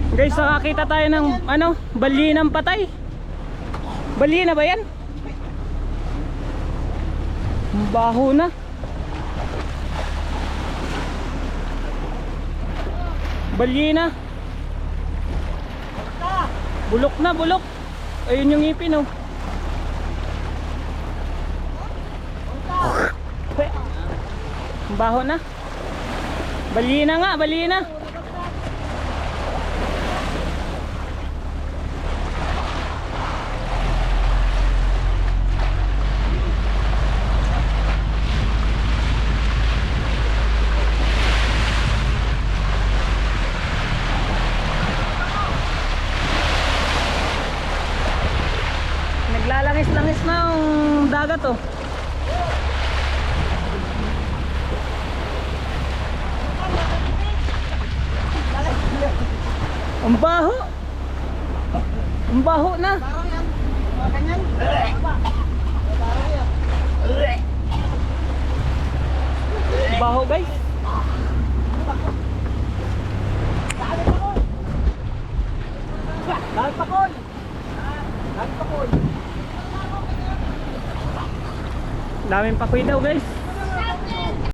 Guys, nakakita tayo ng ano, balinang patay. Balina ba yan? Baho na. Balina. Bulok na, bulok. Ayun yung ngipin, oh. Baho na. Balina nga, balina. Naglalangis-langis na ang dagat, oh. Ang baho. Ang baho na. Baho, guys. Daming pakoy daw, guys.